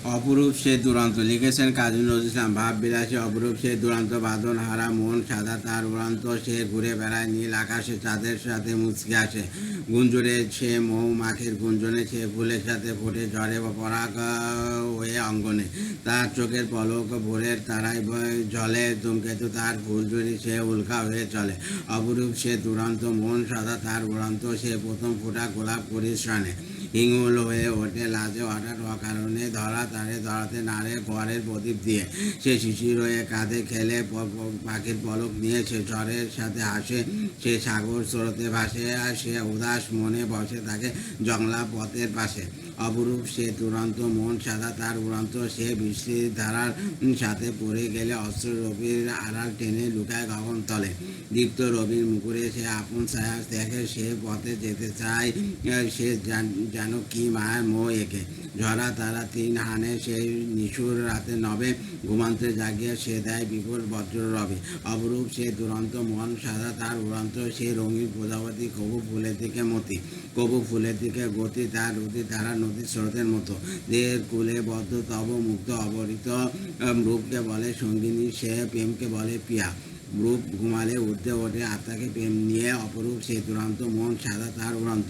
অপরূপ সে দুরন্ত লিখেছেন কাজী নজরুল ইসলাম। ভাববিলাসী অপরূপ সে দুরন্ত বাঁধন হারা মন সাদা তার উড়ান্ত, সে ঘুরে বেড়ায় নীল আকাশে চাঁদের সাথে মুচকে আসে গুঞ্জরে, সে মৌমাখির গুঞ্জনে, সে ফুলের সাথে ফোটে ঝরে পরাগ হয়ে অঙ্গনে, তার চোখের পলক ভোরের তারায় জলে ধূমকেতু তার ফুলঝুরি, সে উল্কা হয়ে চলে। অপরূপ সে দুরন্ত মন সাদা তার উড়ান্ত, সে প্রথম ফোটা গোলাপ পরিশ্রানে হিঙ্গুল হয়ে ওঠে লাজে হঠাৎ অকারণে, ধরা তারে ধরাতে নাড়ে ঘরের প্রদীপ দিয়ে, সে শিশির হয়ে কাঁধে খেলে পাখির পলক নিয়ে, সে ঝড়ের সাথে হাসে, সে সাগর স্রোতে ভাসে, আর সে উদাস মনে বসে থাকে জংলা পথের পাশে। অপরূপ সে দুরন্ত মন সাদা তার উড়ন্ত, সে বৃষ্টির ধারার সাথে পড়ে গেলে অস্ত্র রবির আড়াল টেনে লুকায় গগন তলে, দীপ্ত রবির মুকুরে সে আপন ছায়া দেখে, সে পথে যেতে চায়, সে যেন কি মায়ের মোহ এঁকে, ঝরা তারা তিন হানে, সেই নিশুর রাতে নবে, ঘুমান্তে জাগিয়ে সে দেয় বিপুল বজ্র রবে। অপরূপ সে দুরন্ত মন সাদা তার উড়ন্ত, সে রঙিন প্রজাপতি কবু ফুলের দিকে মতি, কবু ফুলের দিকে গতি, তার রুতি তারা নদীর স্রোতের মতো, দেহের কুলে বদ্ধ তব মুক্ত অবরিত, রূপকে বলে সঙ্গিনী, সে প্রেমকে বলে পিয়া, রূপ ঘুমালে উঠতে ওঠে আত্মাকে প্রেম নিয়ে। অপরূপ সে দুরন্ত মন সাদা তার উড়ন্ত,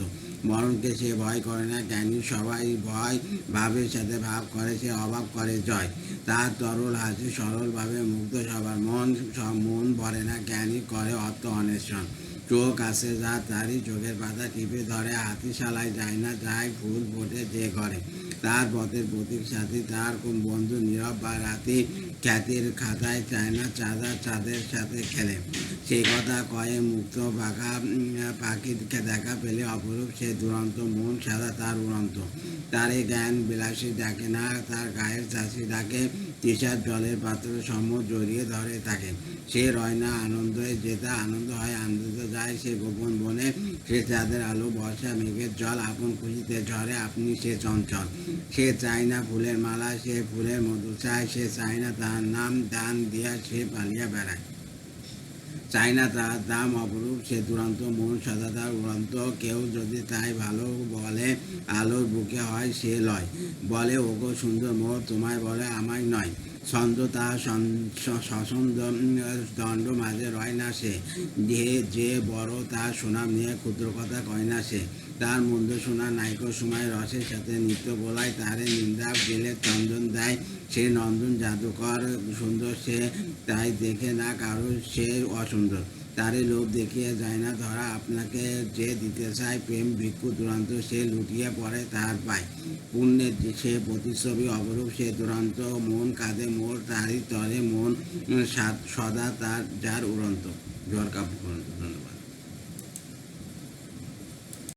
মরণকে সে ভয় করে না জ্ঞানী, সবাই ভয় ভাবের সাথে ভাব করে, সে অভাব করে জয়, তার তরল হাসি সরলভাবে মুগ্ধ সবার মন, মন ভরে না জ্ঞানী করে অর্থ অন্বেষণ, চোখ আসে যা তারই চোখের পাতা টিপে ধরে, হাতিশালায় যায় না যায় ফুল ফোটে যে ঘরে, তার পথের প্রতীক সাথী তার বন্ধু নীরব বা রাতি, খ্যাতির খাতায় চায় না চাঁদা চাঁদের সাথে খেলে, সেই কথা কয়ে মুক্ত পাখা পাখিকে দেখা পেলে। অপরূপ সে দুরন্ত মন সাদা তার উড়ন্ত, তারে জ্ঞান বিলাসী ডাকে না, তার গায়ের চাষি ডাকে, তৃষার জলের পাত্র সম জড়িয়ে ধরে থাকে, সে রয় না আনন্দে যেটা আনন্দ হয় আনন্দ যায়, সে গোপন বনে, সে চাঁদের আলো বর্ষা মেঘের জল, আপন খুশিতে ঝরে আপনি সে চঞ্চল, সে চায় না ফুলের মালা, সে ফুলের মধু চায়, সে চায় না তার নাম দান দিয়া সে পালিয়া বেড়ায়, চায় না তার দাম। অপরূপ সে দুরন্ত মন সাদা তার উড়ন্ত, কেউ যদি তাই ভালো বলে আলোর বুকে হয় সে লয়, বলে ওগো সুন্দর মোর তোমায় বলে আমায় নয়, ছন্দ তার সছন্দ দণ্ড মাঝে রয় না সে, যে বড় তার সুনাম নিয়ে ক্ষুদ্র কথা কয় না সে, তার মন্দ শোনা নাইকো সময় রসের সাথে নৃত্য বলায়, তারে নিন্দা গেলে চন্দন দেয়, সে নন্দন জাদুকর সুন্দর, সে তাই দেখে না কারো সে অসুন্দর, তারে লোভ দেখিয়ে যায় না ধরা, আপনাকে যে দিতে চায় প্রেম ভিক্ষু দুরন্ত, সে লুটিয়ে পড়ে তার পায় পুণ্যের সে প্রতিচ্ছবি। অপরূপ সে দুরন্ত মন কাঁদে মোর, তারই তরে মন সদা তার যার উড়ন্ত। ঝড় কাব্য।